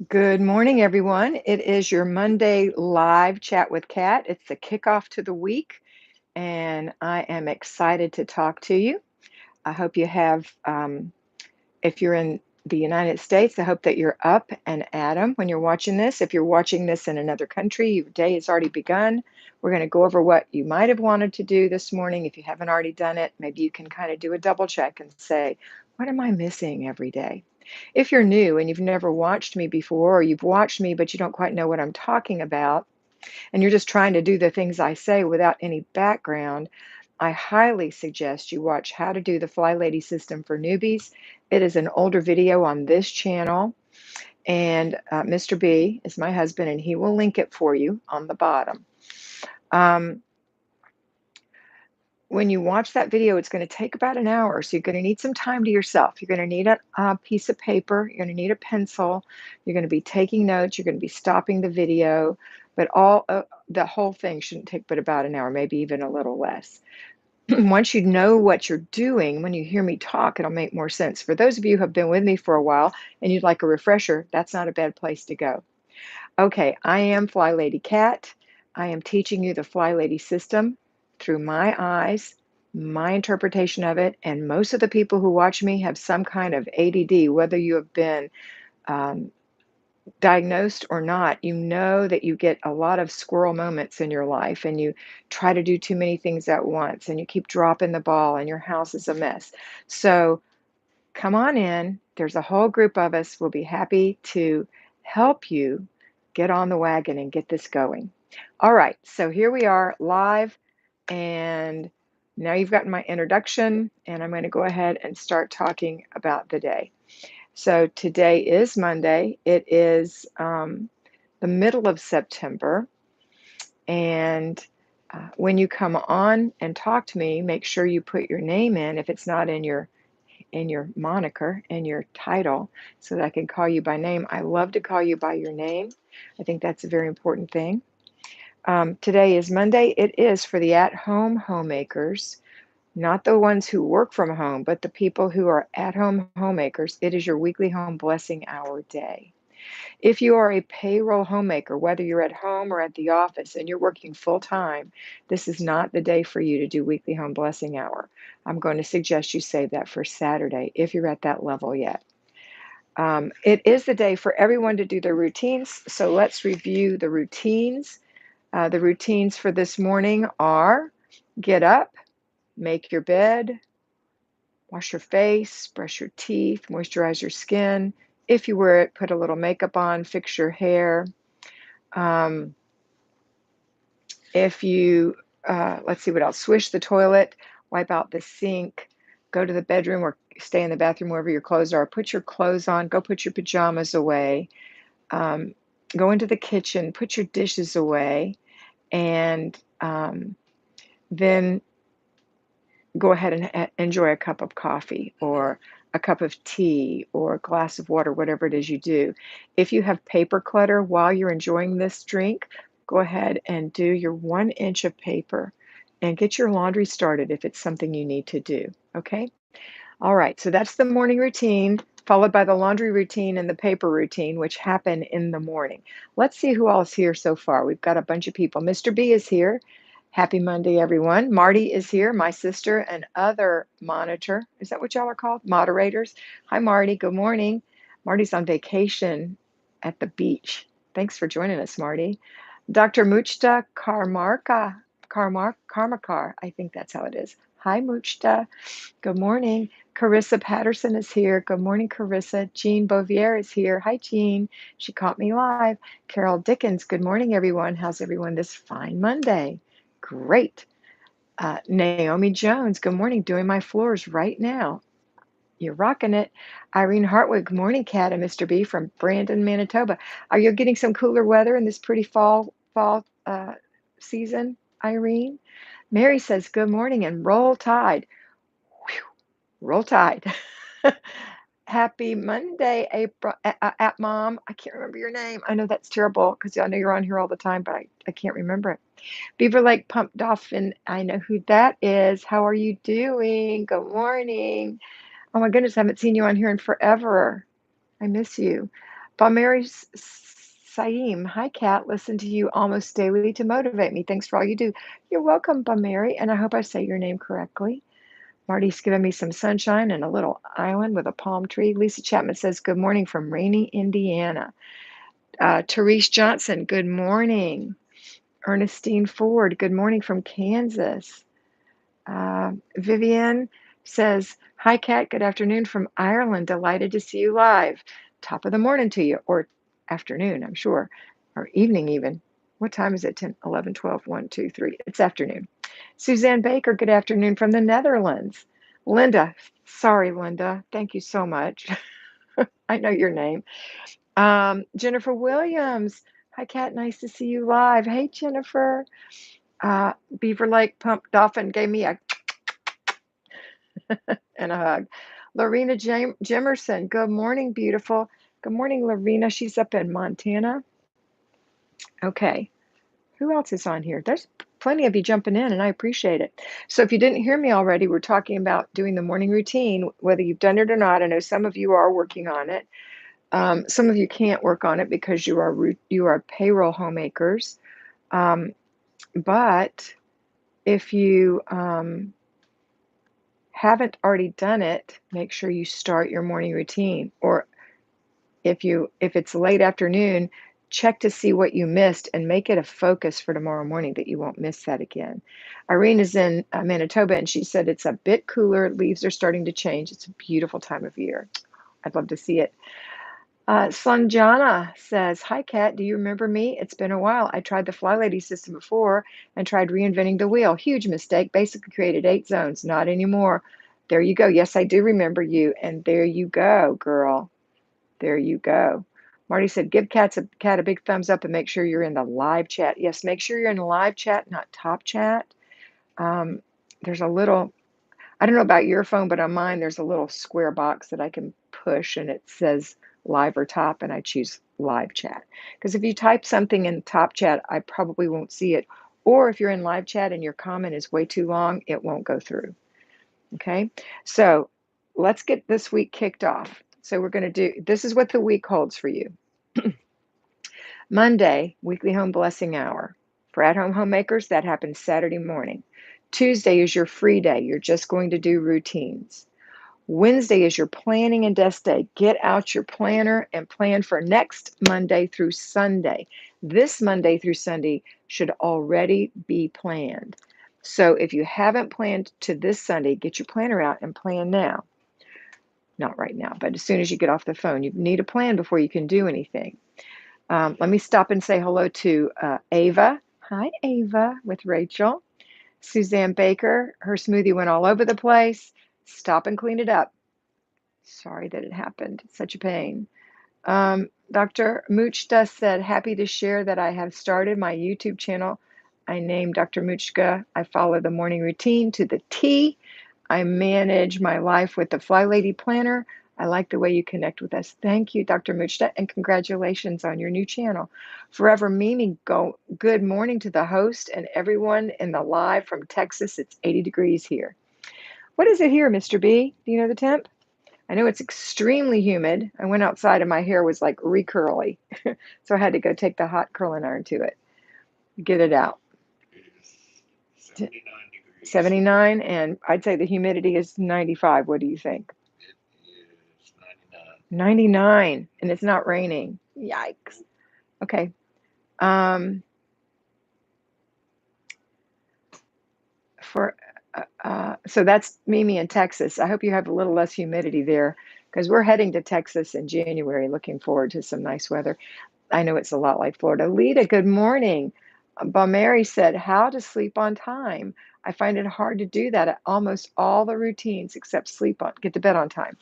Good morning, everyone. It is your Monday live chat with Kat. It's the kickoff to the week, and I am excited to talk to you. I hope you have, if you're in the United States, I hope that you're up and at 'em when you're watching this. If you're watching this in another country, your day has already begun. We're going to go over what you might have wanted to do this morning. If you haven't already done it, maybe you can kind of do a double check and say, what am I missing every day? If you're new and you've never watched me before, or you've watched me but you don't quite know what I'm talking about, and you're just trying to do the things I say without any background, I highly suggest you watch How to Do the Flylady System for Newbies. It is an older video on this channel, and Mr. B is my husband, and he will link it for you on the bottom. Um, when you watch that video, it's going to take about an hour, so you're going to need some time to yourself. You're going to need a piece of paper. You're going to need a pencil. You're going to be taking notes. You're going to be stopping the video, but the whole thing shouldn't take but about an hour, maybe even a little less. Once you know what you're doing, when you hear me talk, it'll make more sense. For those of you who have been with me for a while and you'd like a refresher, that's not a bad place to go. Okay, I am Flylady Kat. I am teaching you the Flylady system through my eyes, my interpretation of it, and most of the people who watch me have some kind of ADD, whether you have been um, diagnosed or not. You know that you get a lot of squirrel moments in your life and you try to do too many things at once and you keep dropping the ball and your house is a mess. So come on in. There's a whole group of us. We'll be happy to help you get on the wagon and get this going. All right, so here we are live, and now you've gotten my introduction, and I'm going to go ahead and start talking about the day. So today is Monday. It is the middle of September, and when you come on and talk to me, make sure you put your name in if it's not in your moniker and your title so that I can call you by name. I love to call you by your name. I think that's a very important thing. Today is Monday. It is for the at-home homemakers, not the ones who work from home, but the people who are at-home homemakers. It is your weekly home blessing hour day. If you are a payroll homemaker, whether you're at home or at the office and you're working full time, this is not the day for you to do weekly home blessing hour. I'm going to suggest you save that for Saturday if you're at that level yet. It is the day for everyone to do their routines. So let's review the routines. The routines for this morning are get up, make your bed, wash your face, brush your teeth, moisturize your skin. If you wear it, put a little makeup on, fix your hair. Um, if you, let's see what else, swish the toilet, wipe out the sink, go to the bedroom or stay in the bathroom wherever your clothes are, put your clothes on, go put your pajamas away, um, go into the kitchen, put your dishes away, and then go ahead and enjoy a cup of coffee or a cup of tea or a glass of water, whatever it is you do. If you have paper clutter while you're enjoying this drink, go ahead and do your 1 inch of paper and get your laundry started if it's something you need to do. Okay? All right, so that's the morning routine, followed by the laundry routine and the paper routine, which happen in the morning. Let's see who all is here so far. We've got a bunch of people. Mr. B is here. Happy Monday, everyone. Marty is here, my sister and other monitor. Is that what y'all are called? Moderators. Hi, Marty. Good morning. Marty's on vacation at the beach. Thanks for joining us, Marty. Dr. Muchta Karmakar, I think that's how it is. Hi, Muchta. Good morning. Carissa Patterson is here. Good morning, Carissa. Jean Bouvier is here. Hi, Jean. She caught me live. Carol Dickens. Good morning, everyone. How's everyone this fine Monday? Great. Naomi Jones. Good morning. Doing my floors right now. You're rocking it. Irene Hartwood. Good morning, Kat and Mr. B from Brandon, Manitoba. Are you getting some cooler weather in this pretty fall season, Irene? Mary says good morning and roll tide. Roll Tide. Happy Monday, April, at Mom. I can't remember your name. I know that's terrible because I know you're on here all the time, but I can't remember it. Beaver Lake Pump Dolphin. I know who that is. How are you doing? Good morning. Oh my goodness, I haven't seen you on here in forever. I miss you. Mary Saim. Hi, Kat. Listen to you almost daily to motivate me. Thanks for all you do. You're welcome, Mary, and I hope I say your name correctly. Marty's given me some sunshine and a little island with a palm tree. Lisa Chapman says, good morning from rainy Indiana. Therese Johnson, good morning. Ernestine Ford, good morning from Kansas. Vivian says, hi, Kat. Good afternoon from Ireland. Delighted to see you live. Top of the morning to you, or afternoon, I'm sure, or evening even. What time is it? 10, 11, 12, 1, 2, 3. It's afternoon. Suzanne Baker, good afternoon from the Netherlands. Linda, sorry, Linda. Thank you so much. I know your name. Jennifer Williams. Hi, Kat. Nice to see you live. Hey, Jennifer. Beaver Lake Pump Dolphin gave me a and a hug. Lorena Jimerson. Good morning, beautiful. Good morning, Lorena. She's up in Montana. Okay. Who else is on here? There's plenty of you jumping in, and I appreciate it. So if you didn't hear me already, we're talking about doing the morning routine, whether you've done it or not. I know some of you are working on it. Some of you can't work on it because you are payroll homemakers. But if you haven't already done it, make sure you start your morning routine. Or if it's late afternoon, check to see what you missed and make it a focus for tomorrow morning that you won't miss that again. Irene is in Manitoba, and she said it's a bit cooler. Leaves are starting to change. It's a beautiful time of year. I'd love to see it. Sanjana says, hi, Kat. Do you remember me? It's been a while. I tried the Flylady system before and tried reinventing the wheel. Huge mistake. Basically created 8 zones. Not anymore. There you go. Yes, I do remember you. And there you go, girl. There you go. Marty said, give Kat a big thumbs up and make sure you're in the live chat. Yes, make sure you're in the live chat, not top chat. There's a little, I don't know about your phone, but on mine, there's a little square box that I can push and it says live or top, and I choose live chat. Because if you type something in top chat, I probably won't see it. Or if you're in live chat and your comment is way too long, it won't go through. Okay, so let's get this week kicked off. So we're going to do, this is what the week holds for you. Monday, weekly home blessing hour. For at-home homemakers, that happens Saturday morning. Tuesday is your free day. You're just going to do routines. Wednesday is your planning and desk day. Get out your planner and plan for next Monday through Sunday. This Monday through Sunday should already be planned. So if you haven't planned to this Sunday, get your planner out and plan now. Not right now, but as soon as you get off the phone, you need a plan before you can do anything. Let me stop and say hello to Ava. Hi, Ava, with Rachel. Suzanne Baker, her smoothie went all over the place. Stop and clean it up. Sorry that it happened. It's such a pain. Dr. Muchta said, happy to share that I have started my YouTube channel. I named Dr. Muchka. I follow the morning routine to the T. I manage my life with the Flylady Planner. I like the way you connect with us. Thank you, Dr. Muchta, and congratulations on your new channel. Forever Mimi, good morning to the host and everyone in the live from Texas. It's 80 degrees here. What is it here, Mr. B? Do you know the temp? I know it's extremely humid. I went outside and my hair was like recurly. So I had to go take the hot curling iron to it, get it out. It's 79 degrees. 79, and I'd say the humidity is 95. What do you think? It is 99. 99, and it's not raining. Yikes. Okay. So that's Mimi in Texas. I hope you have a little less humidity there because we're heading to Texas in January, looking forward to some nice weather. I know it's a lot like Florida. Lita, good morning. Mary said, how to sleep on time. I find it hard to do that at almost all the routines except get to bed on time.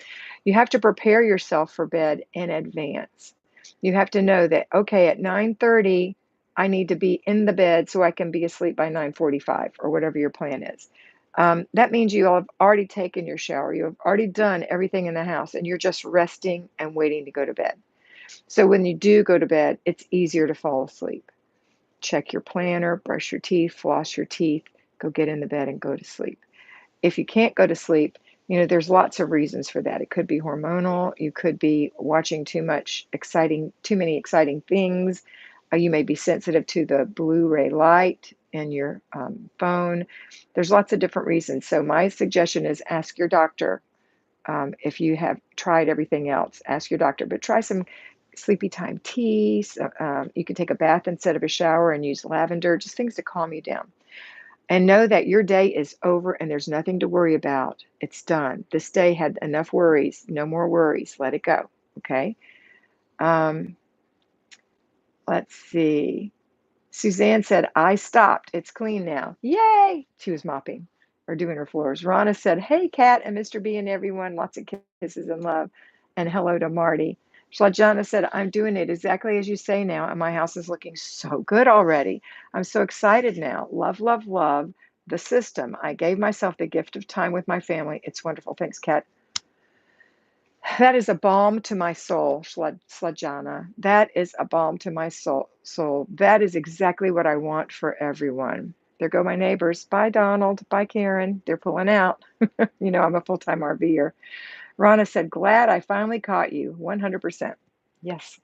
You have to prepare yourself for bed in advance. You have to know that, okay, at 9:30, I need to be in the bed so I can be asleep by 9:45 or whatever your plan is. That means you have already taken your shower. You have already done everything in the house and you're just resting and waiting to go to bed. So when you do go to bed, it's easier to fall asleep. Check your planner, brush your teeth, floss your teeth, go get in the bed and go to sleep. If you can't go to sleep, There's lots of reasons for that. It could be hormonal. You could be watching too many exciting things. You may be sensitive to the blue ray light in your phone. There's lots of different reasons. So my suggestion is ask your doctor. If you have tried everything else, ask your doctor, but try some sleepy time tea. So, you can take a bath instead of a shower and use lavender, just things to calm you down. And know that your day is over and there's nothing to worry about. It's done. This day had enough worries. No more worries. Let it go. Okay. Um, let's see. Suzanne said, I stopped. It's clean now. Yay! She was mopping or doing her floors. Rana said, hey, Kat and Mr. B and everyone. Lots of kisses and love. And hello to Marty. Shlajana said, I'm doing it exactly as you say now, and my house is looking so good already. I'm so excited now. Love, love, love the system. I gave myself the gift of time with my family. It's wonderful. Thanks, Kat. That is a balm to my soul, Slajana. That is a balm to my soul. That is exactly what I want for everyone. There go my neighbors. Bye, Donald. Bye, Karen. They're pulling out. I'm a full-time RVer. Rana said, glad I finally caught you. 100%. Yes.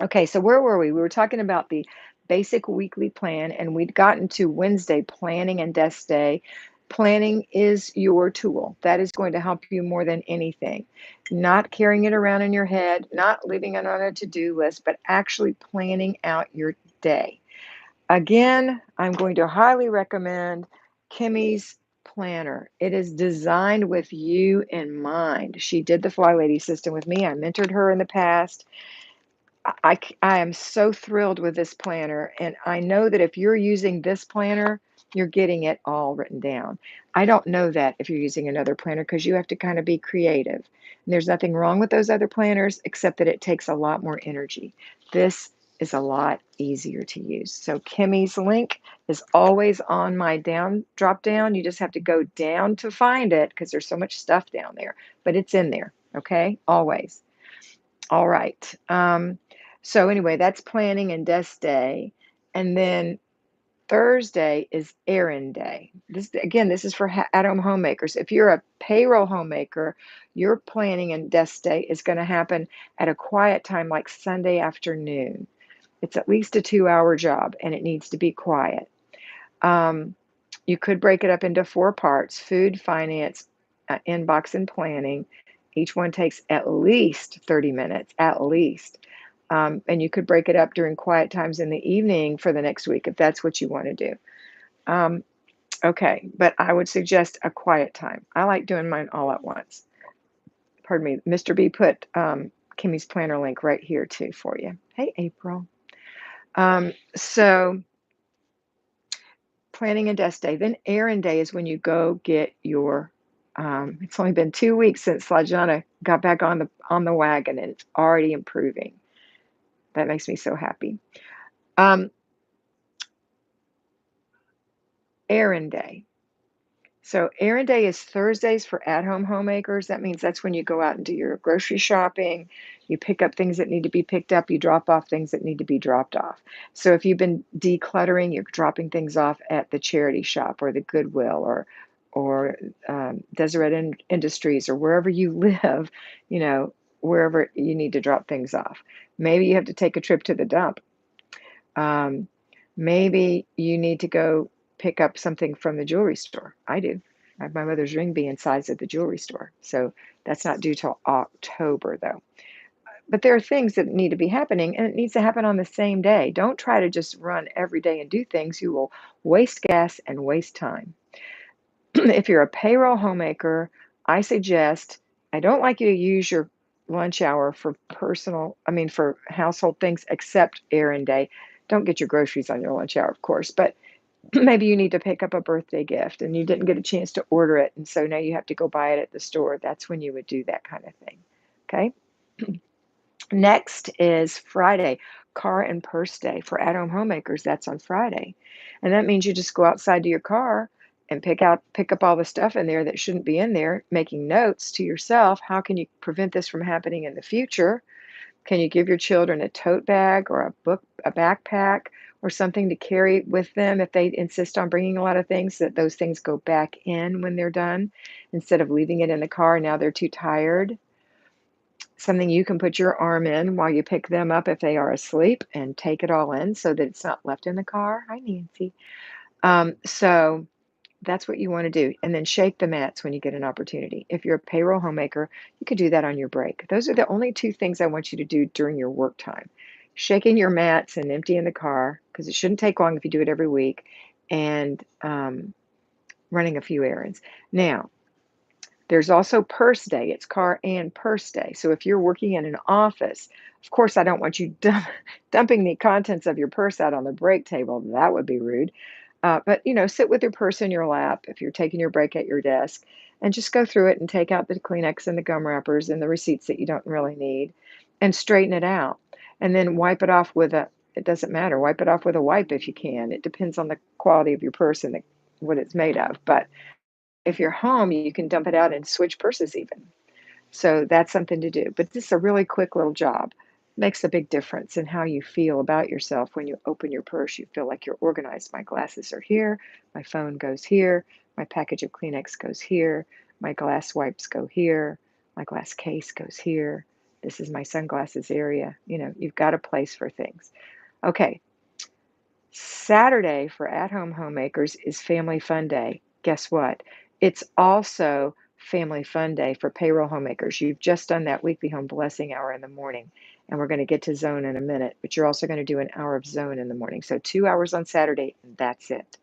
Okay, so where were we? We were talking about the basic weekly plan, and we'd gotten to Wednesday, planning and desk day. Planning is your tool. That is going to help you more than anything. Not carrying it around in your head, not leaving it on a to-do list, but actually planning out your day. Again, I'm going to highly recommend Kimmy's planner. It is designed with you in mind. She did the Flylady system with me. I mentored her in the past. I am so thrilled with this planner, and I know that if you're using this planner, you're getting it all written down. I don't know that if you're using another planner because you have to kind of be creative. And there's nothing wrong with those other planners except that it takes a lot more energy. This is a lot easier to use. So Kimmy's link is always on my drop down. You just have to go down to find it because there's so much stuff down there, but it's in there, okay? Always. All right. So anyway, that's planning and desk day. And then Thursday is errand day. This is for at-home homemakers. If you're a payroll homemaker, your planning and desk day is going to happen at a quiet time like Sunday afternoon. It's at least a 2-hour job and it needs to be quiet. You could break it up into 4 parts: food, finance, inbox, and planning. Each one takes at least 30 minutes, at least. And you could break it up during quiet times in the evening for the next week if that's what you want to do. Okay, but I would suggest a quiet time. I like doing mine all at once. Pardon me. Mr. B put Kimmy's planner link right here too for you. Hey, April. So planning and desk day. Then errand day is when you go get your. It's only been 2 weeks since Lajana got back on the wagon, and it's already improving. That makes me so happy. Um, Errand day. So errand day is Thursdays for at-home homemakers. That means that's when you go out and do your grocery shopping. You pick up things that need to be picked up. You drop off things that need to be dropped off. So if you've been decluttering, you're dropping things off at the charity shop or the Goodwill or Deseret Industries or wherever you live, wherever you need to drop things off. Maybe you have to take a trip to the dump. Um, Maybe you need to go pick up something from the jewelry store. I do. I have my mother's ring being sized at the jewelry store. So that's not due till October, though. But there are things that need to be happening, and it needs to happen on the same day. Don't try to just run every day and do things. You will waste gas and waste time. If you're a payroll homemaker, I don't like you to use your lunch hour for for household things except errand day. Don't get your groceries on your lunch hour, of course, but maybe you need to pick up a birthday gift and you didn't get a chance to order it. And so now you have to go buy it at the store. That's when you would do that kind of thing. Okay. Next is Friday, car and purse day for at-home homemakers. That's on Friday. And that means you just go outside to your car and pick up all the stuff in there that shouldn't be in there, making notes to yourself. How can you prevent this from happening in the future? Can you give your children a tote bag or a backpack or something to carry with them if they insist on bringing a lot of things, that those things go back in when they're done instead of leaving it in the car. Now they're too tired. Something you can put your arm in while you pick them up if they are asleep and take it all in so that it's not left in the car. Hi, Nancy. So that's what you want to do. And then shake the mats when you get an opportunity. If you're a payroll homemaker, you could do that on your break. Those are the only two things I want you to do during your work time. Shaking your mats and emptying the car, because it shouldn't take long if you do it every week, and running a few errands. Now, there's also purse day. It's car and purse day. So if you're working in an office, of course, I don't want you dumping the contents of your purse out on the break table. That would be rude. But sit with your purse in your lap if you're taking your break at your desk, and just go through it and take out the Kleenex and the gum wrappers and the receipts that you don't really need, and straighten it out. And then wipe it off with a. It doesn't matter. Wipe it off with a wipe if you can. It depends on the quality of your purse and what it's made of. But if you're home, you can dump it out and switch purses even. So that's something to do. But this is a really quick little job. Makes a big difference in how you feel about yourself when you open your purse. You feel like you're organized. My glasses are here. My phone goes here. My package of Kleenex goes here. My glass wipes go here. My glass case goes here. This is my sunglasses area. You've got a place for things. Okay, Saturday for at-home homemakers is Family Fun Day. Guess what? It's also Family Fun Day for payroll homemakers. You've just done that weekly home blessing hour in the morning, and we're going to get to zone in a minute, but you're also going to do an hour of zone in the morning. So 2 hours on Saturday, and that's it.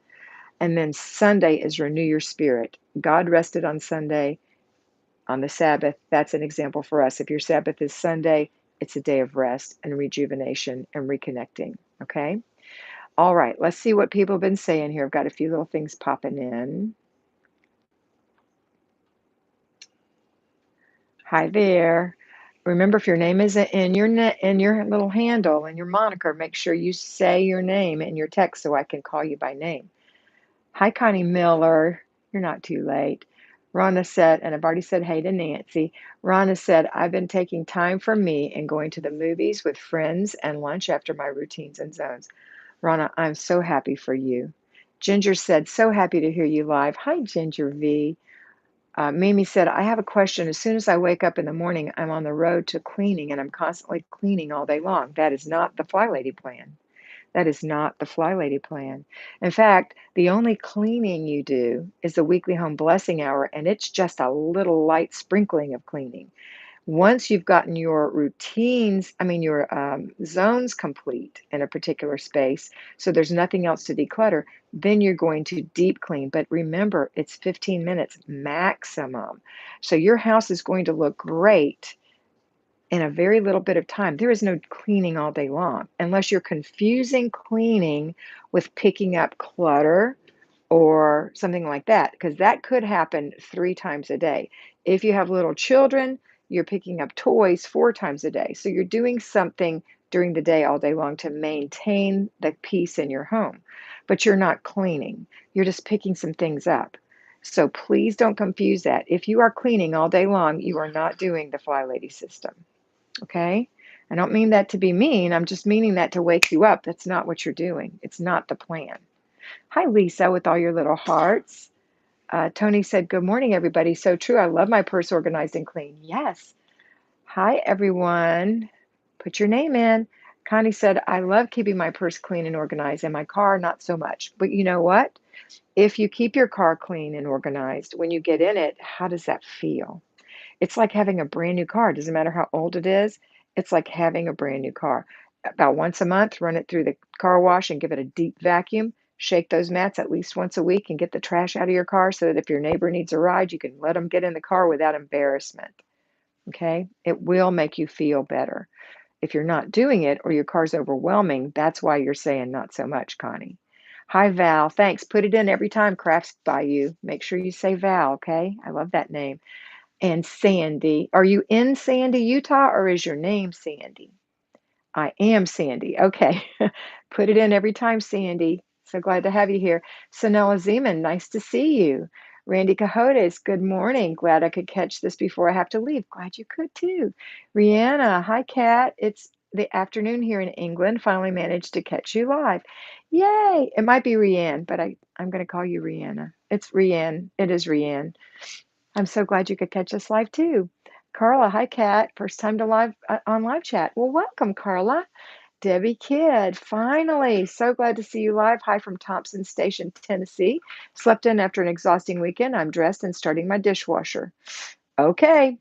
And then Sunday is renew your spirit. God rested on Sunday, on the Sabbath. That's an example for us. If your Sabbath is Sunday, it's a day of rest and rejuvenation and reconnecting. Okay? All right, let's see what people have been saying here. I've got a few little things popping in. Hi there. Remember, if your name is in your little handle and your moniker, make sure you say your name in your text so I can call you by name. Hi, Connie Miller. You're not too late. Rhonda said, and I've already said hey to Nancy. Rhonda said, I've been taking time for me and going to the movies with friends and lunch after my routines and zones. Rana, I'm so happy for you. Ginger said, so happy to hear you live. Hi, Ginger V. Mimi said, I have a question. As soon as I wake up in the morning, I'm on the road to cleaning and I'm constantly cleaning all day long. That is not the Flylady plan. That is not the Flylady plan. In fact, the only cleaning you do is the weekly home blessing hour, and it's just a little light sprinkling of cleaning. Once you've gotten your routines, your zones complete in a particular space, so there's nothing else to declutter, then you're going to deep clean. But remember, it's 15 minutes maximum. So your house is going to look great in a very little bit of time. There is no cleaning all day long unless you're confusing cleaning with picking up clutter or something like that, because that could happen 3 times a day. If you have little children, you're picking up toys 4 times a day. So you're doing something during the day all day long to maintain the peace in your home, but you're not cleaning. You're just picking some things up. So please don't confuse that. If you are cleaning all day long, you are not doing the Flylady system. Okay? I don't mean that to be mean. I'm just meaning that to wake you up. That's not what you're doing. It's not the plan. Hi, Lisa, with all your little hearts. Tony said, good morning, everybody. So true. I love my purse organized and clean. Yes. Hi, everyone. Put your name in. Connie said, I love keeping my purse clean and organized, and my car, not so much. But you know what? If you keep your car clean and organized, when you get in it, how does that feel? It's like having a brand new car. It doesn't matter how old it is. It's like having a brand new car. About once a month, run it through the car wash and give it a deep vacuum. Shake those mats at least once a week and get the trash out of your car so that if your neighbor needs a ride, you can let them get in the car without embarrassment. Okay? It will make you feel better. If you're not doing it or your car's overwhelming, that's why you're saying not so much, Connie. Hi, Val. Thanks. Put it in every time crafts by you. Make sure you say Val, okay? I love that name. And Sandy. Are you in Sandy, Utah, or is your name Sandy? I am Sandy. Okay. Put it in every time, Sandy. So glad to have you here. Sanella Zeman, nice to see you. Randy Cajotes, good morning. Glad I could catch this before I have to leave. Glad you could too. Rihanna, hi, Kat. It's the afternoon here in England. Finally managed to catch you live. Yay! It might be Rianne, but I'm going to call you Rihanna. It's Rianne. It is Rianne. I'm so glad you could catch us live too. Carla, hi Kat. First time to live on live chat. Well, welcome, Carla. Debbie Kidd, finally. So glad to see you live. Hi from Thompson Station, Tennessee. Slept in after an exhausting weekend. I'm dressed and starting my dishwasher. Okay,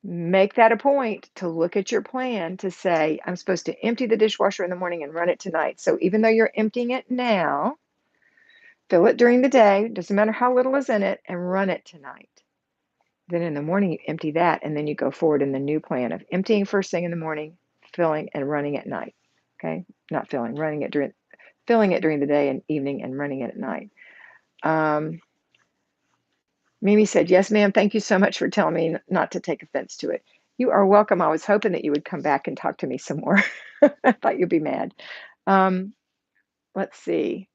make that a point to look at your plan to say, I'm supposed to empty the dishwasher in the morning and run it tonight. So even though you're emptying it now, fill it during the day, doesn't matter how little is in it, and run it tonight. Then in the morning, you empty that, and then you go forward in the new plan of emptying first thing in the morning, filling and running at night. Okay, not filling, filling it during the day and evening, and running it at night. Mimi said, yes, ma'am. Thank you so much for telling me not to take offense to it. You are welcome. I was hoping that you would come back and talk to me some more. I thought you'd be mad. Let's see.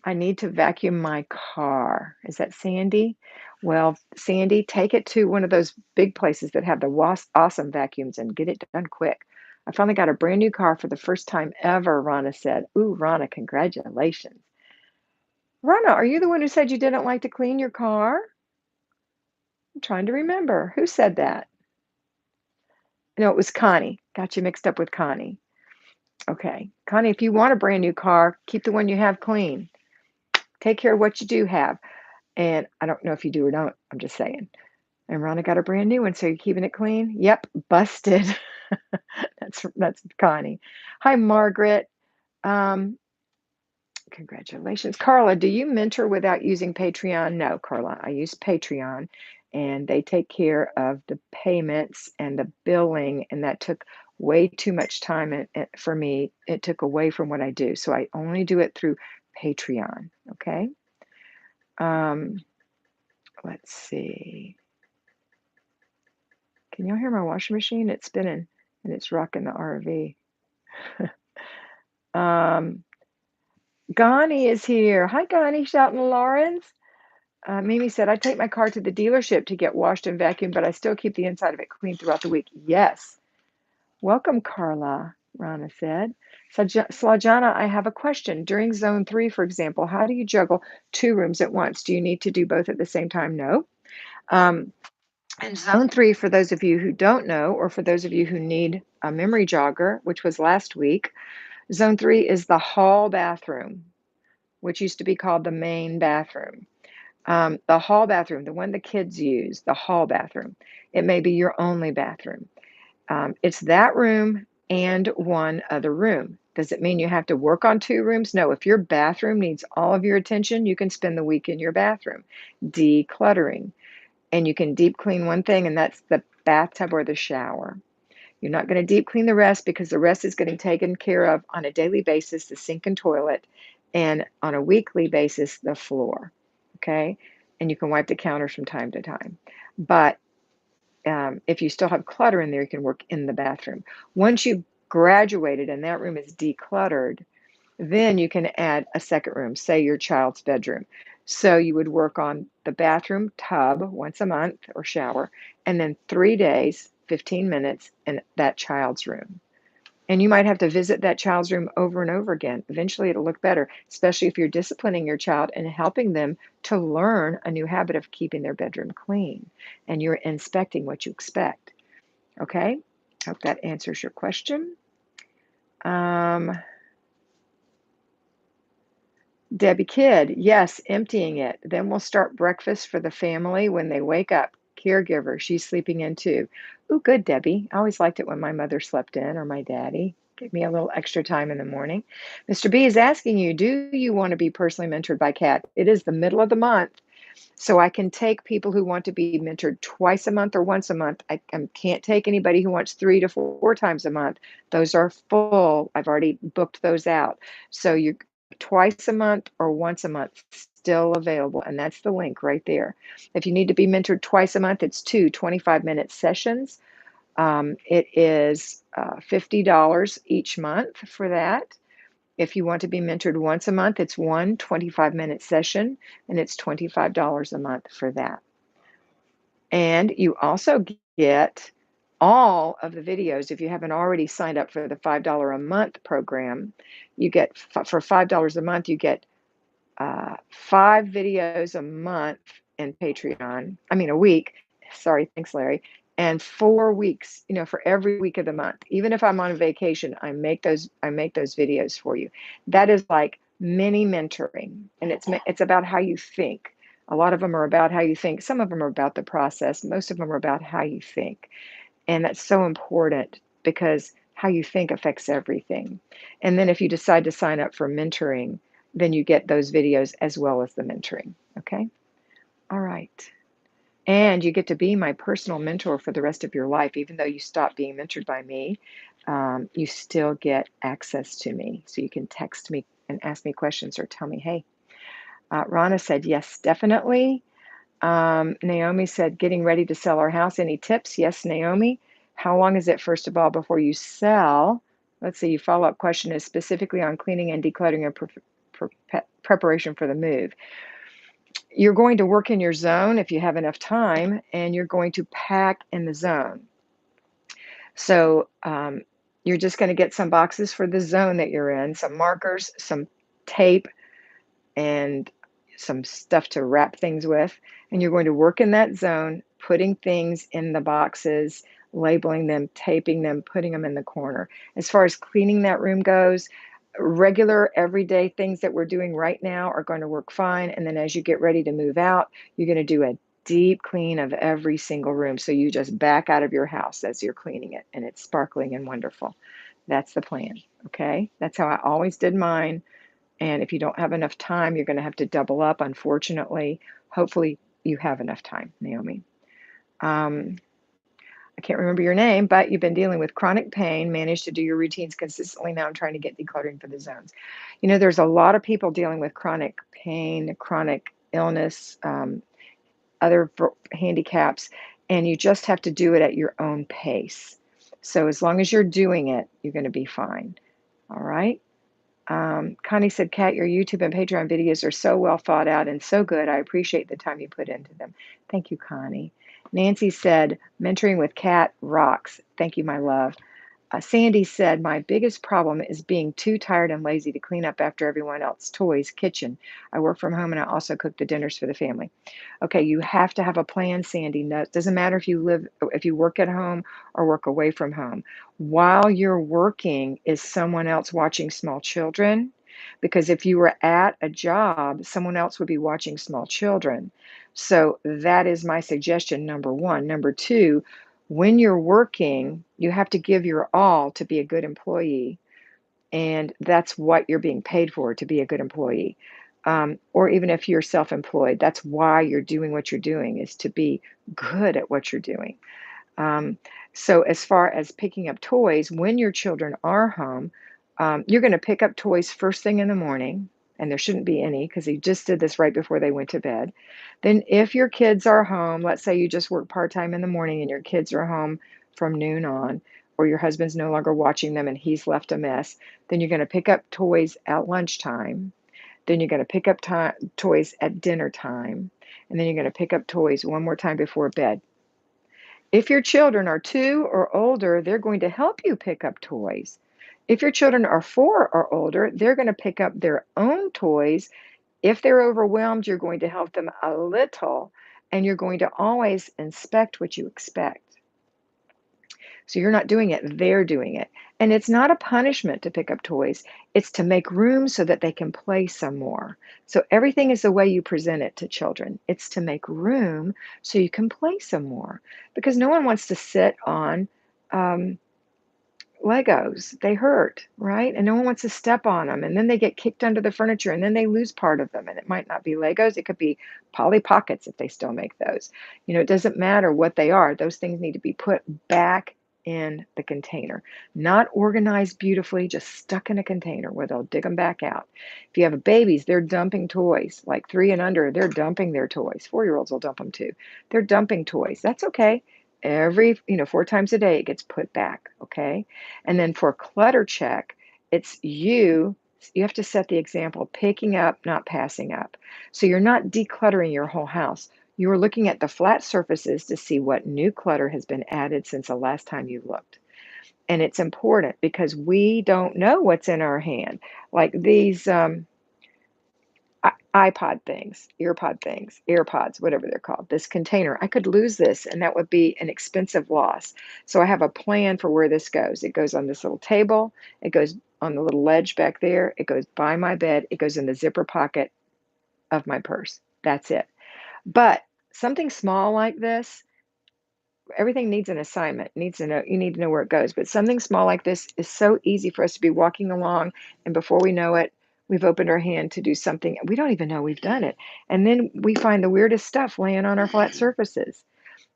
I need to vacuum my car. Is that Sandy? Well, Sandy, take it to one of those big places that have the awesome vacuums and get it done quick. I finally got a brand new car for the first time ever, Rana said. Ooh, Rana, congratulations. Rana, are you the one who said you didn't like to clean your car? I'm trying to remember. Who said that? No, it was Connie. Got you mixed up with Connie. Okay. Connie, if you want a brand new car, keep the one you have clean. Take care of what you do have. And I don't know if you do or don't. I'm just saying. And Rhonda got a brand new one, so you're keeping it clean? Yep, busted. That's Connie. Hi, Margaret. Um, Congratulations. Carla, do you mentor without using Patreon? No, Carla, I use Patreon, and they take care of the payments and the billing, and that took way too much time for me. It took away from what I do, so I only do it through Patreon, okay? Um, let's see. Can y'all hear my washing machine? It's spinning, and it's rocking the RV. um, Gani is here. Hi, Gani, shouting Lawrence. Mimi said, I take my car to the dealership to get washed and vacuumed, but I still keep the inside of it clean throughout the week. Yes. Welcome, Carla, Rana said. Slajana, I have a question. During zone 3, for example, how do you juggle 2 rooms at once? Do you need to do both at the same time? No. And zone 3, for those of you who don't know, or for those of you who need a memory jogger, which was last week, zone 3 is the hall bathroom, which used to be called the main bathroom. The hall bathroom, the one the kids use, the hall bathroom. It may be your only bathroom. It's that room and one other room. Does it mean you have to work on 2 rooms? No. If your bathroom needs all of your attention, you can spend the week in your bathroom decluttering. And you can deep clean one thing, and that's the bathtub or the shower. You're not going to deep clean the rest because the rest is getting taken care of on a daily basis, the sink and toilet, and on a weekly basis, the floor. Okay? And you can wipe the counters from time to time. But if you still have clutter in there, you can work in the bathroom. Once you've graduated and that room is decluttered, then you can add a second room, say your child's bedroom. So you would work on the bathroom tub once a month or shower, and then 3 days, 15 minutes in that child's room. And you might have to visit that child's room over and over again. Eventually, it'll look better, especially if you're disciplining your child and helping them to learn a new habit of keeping their bedroom clean. And you're inspecting what you expect. Okay? Hope that answers your question. Debbie Kidd, yes, emptying it. Then we'll start breakfast for the family when they wake up. Caregiver, she's sleeping in too. Ooh, good, Debbie. I always liked it when my mother slept in or my daddy. Give me a little extra time in the morning. Mr. B is asking you, do you want to be personally mentored by Kat? It is the middle of the month, so I can take people who want to be mentored twice a month or once a month. I can't take anybody who wants 3 to 4 times a month. Those are full. I've already booked those out. So you twice a month or once a month still available, and that's the link right there. If you need to be mentored twice a month, it's 2 25-minute sessions. It is $50 each month for that. If you want to be mentored once a month, it's one 25-minute session, and it's $25 a month for that. And you also get all of the videos, if you haven't already signed up for the $5 a month program, you get, for $5 a month, you get 5 videos a month in Patreon. I mean, a week. Sorry, thanks, Larry. And 4 weeks, for every week of the month. Even if I'm on vacation, I make those videos for you. That is like mini mentoring, and it's about how you think. A lot of them are about how you think. Some of them are about the process. Most of them are about how you think. And that's so important because how you think affects everything. And then if you decide to sign up for mentoring, then you get those videos as well as the mentoring. Okay? All right. And you get to be my personal mentor for the rest of your life. Even though you stop being mentored by me, you still get access to me. So you can text me and ask me questions or tell me, hey, Rana said, yes, definitely. Naomi said, getting ready to sell our house. Any tips? Yes, Naomi. How long is it, first of all, before you sell? Let's see, your follow-up question is specifically on cleaning and decluttering and preparation for the move. You're going to work in your zone if you have enough time, and you're going to pack in the zone. So you're just going to get some boxes for the zone that you're in, some markers, some tape, and some stuff to wrap things with. And you're going to work in that zone, putting things in the boxes, labeling them, taping them, putting them in the corner. As far as cleaning that room goes, regular everyday things that we're doing right now are going to work fine. And then as you get ready to move out, you're going to do a deep clean of every single room. So you just back out of your house as you're cleaning it, and it's sparkling and wonderful. That's the plan. Okay. That's how I always did mine. And if you don't have enough time, you're going to have to double up, unfortunately. Hopefully, you have enough time, Naomi. Um, I can't remember your name, but you've been dealing with chronic pain, managed to do your routines consistently. Now I'm trying to get decluttering for the zones. There's a lot of people dealing with chronic pain, chronic illness, other handicaps, and you just have to do it at your own pace. So as long as you're doing it, you're going to be fine. All right. Connie said, Kat, your YouTube and Patreon videos are so well thought out and so good. I appreciate the time you put into them. Thank you, Connie. Nancy said, mentoring with Kat rocks. Thank you, my love. Sandy said, my biggest problem is being too tired and lazy to clean up after everyone else's toys, kitchen. I work from home and I also cook the dinners for the family. Okay, you have to have a plan, Sandy. No, it doesn't matter if you work at home or work away from home. While you're working, is someone else watching small children? Because if you were at a job, someone else would be watching small children. So that is my suggestion, number one. Number two, when you're working, you have to give your all to be a good employee. And that's what you're being paid for, to be a good employee. Or even if you're self-employed, that's why you're doing what you're doing, is to be good at what you're doing. Um, so as far as picking up toys, when your children are home, you're going to pick up toys first thing in the morning, and there shouldn't be any because you just did this right before they went to bed. Then if your kids are home, let's say you just work part-time in the morning and your kids are home from noon on, or your husband's no longer watching them and he's left a mess, then you're going to pick up toys at lunchtime. Then you're going to pick up toys at dinner time. And then you're going to pick up toys one more time before bed. If your children are 2 or older, they're going to help you pick up toys. If your children are 4 or older, they're going to pick up their own toys. If they're overwhelmed, you're going to help them a little, and you're going to always inspect what you expect. So you're not doing it, they're doing it. And it's not a punishment to pick up toys, it's to make room so that they can play some more. So everything is the way you present it to children. It's to make room so you can play some more. Because no one wants to sit on um, Legos. They hurt, right? And no one wants to step on them. And then they get kicked under the furniture and then they lose part of them. And it might not be Legos, it could be Polly Pockets if they still make those. It doesn't matter what they are. Those things need to be put back in the container, not organized beautifully, just stuck in a container where they'll dig them back out. If you have babies, they're dumping toys, like 3 and under, they're dumping their toys. 4-year-olds will dump them too. They're dumping toys. That's okay. Every, 4 times a day, it gets put back, okay? And then for clutter check, it's you have to set the example, picking up, not passing up. So you're not decluttering your whole house. You are looking at the flat surfaces to see what new clutter has been added since the last time you looked. And it's important because we don't know what's in our hand. Like these iPod things, earpod things, AirPods, whatever they're called, this container. I could lose this and that would be an expensive loss. So I have a plan for where this goes. It goes on this little table, it goes on the little ledge back there, it goes by my bed, it goes in the zipper pocket of my purse. That's it. But something small like this, everything needs an assignment, needs to know, you need to know where it goes. But something small like this is so easy for us to be walking along, and before we know it, we've opened our hand to do something. We don't even know we've done it. And then we find the weirdest stuff laying on our flat surfaces.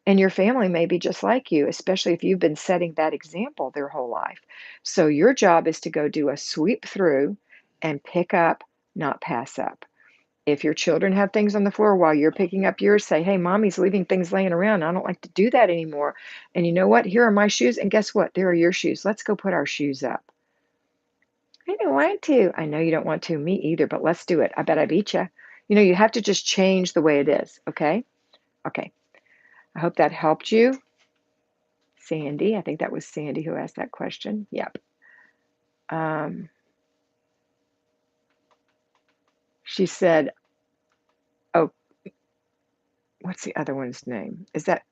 And your family may be just like you, especially if you've been setting that example their whole life. So your job is to go do a sweep through and pick up, not pass up. If your children have things on the floor while you're picking up yours, say, hey, mommy's leaving things laying around. I don't like to do that anymore. And you know what? Here are my shoes. And guess what? There are your shoes. Let's go put our shoes up. I don't want to. I know you don't want to. Me either, but let's do it. I bet I beat you. You know, you have to just change the way it is. Okay. Okay. I hope that helped you. Sandy, I think that was Sandy who asked that question. Yep. Um, she said, oh, what's the other one's name? Is that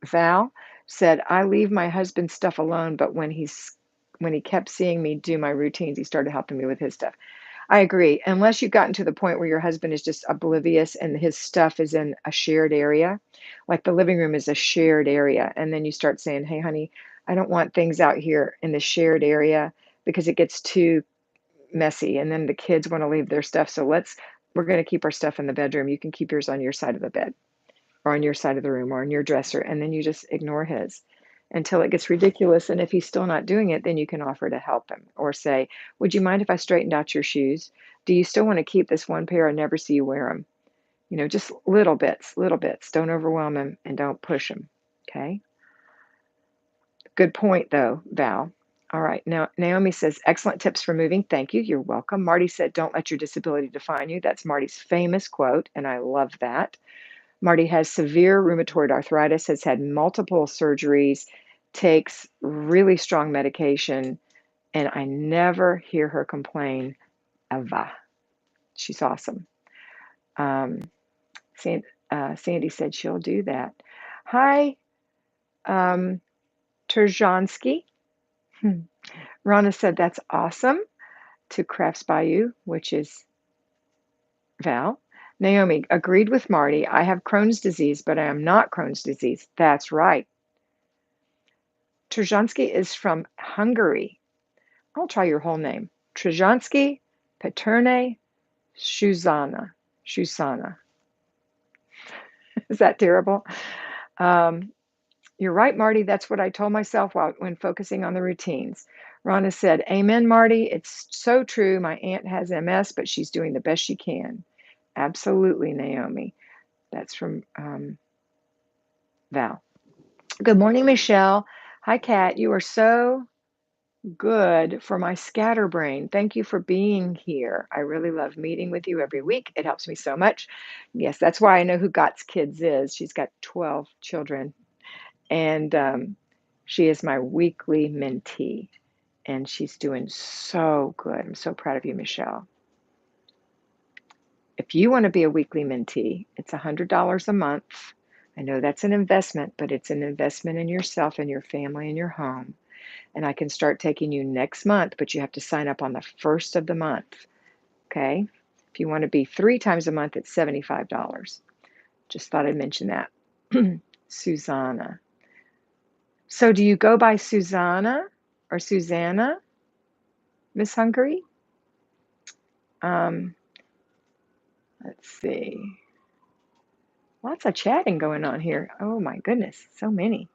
Val? Said, I leave my husband's stuff alone, but when he kept seeing me do my routines, he started helping me with his stuff. I agree. Unless you've gotten to the point where your husband is just oblivious and his stuff is in a shared area, like the living room is a shared area, and then you start saying, hey, honey, I don't want things out here in the shared area because it gets too messy, and then the kids want to leave their stuff. So we're going to keep our stuff in the bedroom. You can keep yours on your side of the bed or on your side of the room or on your dresser, and then you just ignore his until it gets ridiculous. And if he's still not doing it, then you can offer to help him or say, would you mind if I straightened out your shoes? Do you still want to keep this one pair? I never see you wear them. You know, just little bits, little bits. Don't overwhelm him and don't push him. Okay. Good point, though, Val. All right. Now, Naomi says, excellent tips for moving. Thank you. You're welcome. Marty said, don't let your disability define you. That's Marty's famous quote, and I love that. Marty has severe rheumatoid arthritis, has had multiple surgeries, takes really strong medication, and I never hear her complain ever. She's awesome. Um, Sandy said she'll do that. Hi, Terzhansky. Rana said that's awesome to Crafts by You, which is Val. Naomi agreed with Marty. I have Crohn's disease, but I am not Crohn's disease. That's right. Trzanski is from Hungary. I'll try your whole name. Trzanski Peterne Shuzana. Shusana. Is that terrible? Um, you're right, Marty. That's what I told myself when focusing on the routines. Rhonda said, amen, Marty. It's so true. My aunt has MS, but she's doing the best she can. Absolutely, Naomi. That's from Val. Good morning, Michelle. Hi, Kat. You are so good for my scatterbrain. Thank you for being here. I really love meeting with you every week. It helps me so much. Yes, that's why I know who Got's Kids is. She's got 12 children, and she is my weekly mentee, and she's doing so good. I'm so proud of you, Michelle. If you want to be a weekly mentee, it's $100 a month. I know that's an investment, but it's an investment in yourself and your family and your home. And I can start taking you next month, but you have to sign up on the first of the month. Okay? If you want to be 3 times a month, it's $75. Just thought I'd mention that. Susanna. So do you go by Susanna or Susanna, Miss Hungary? Let's see. Lots of chatting going on here. Oh my goodness, so many.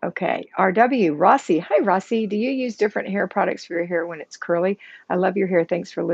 Okay, RW, Rossi. Hi, Rossi. Do you use different hair products for your hair when it's curly? I love your hair. Thanks for listening.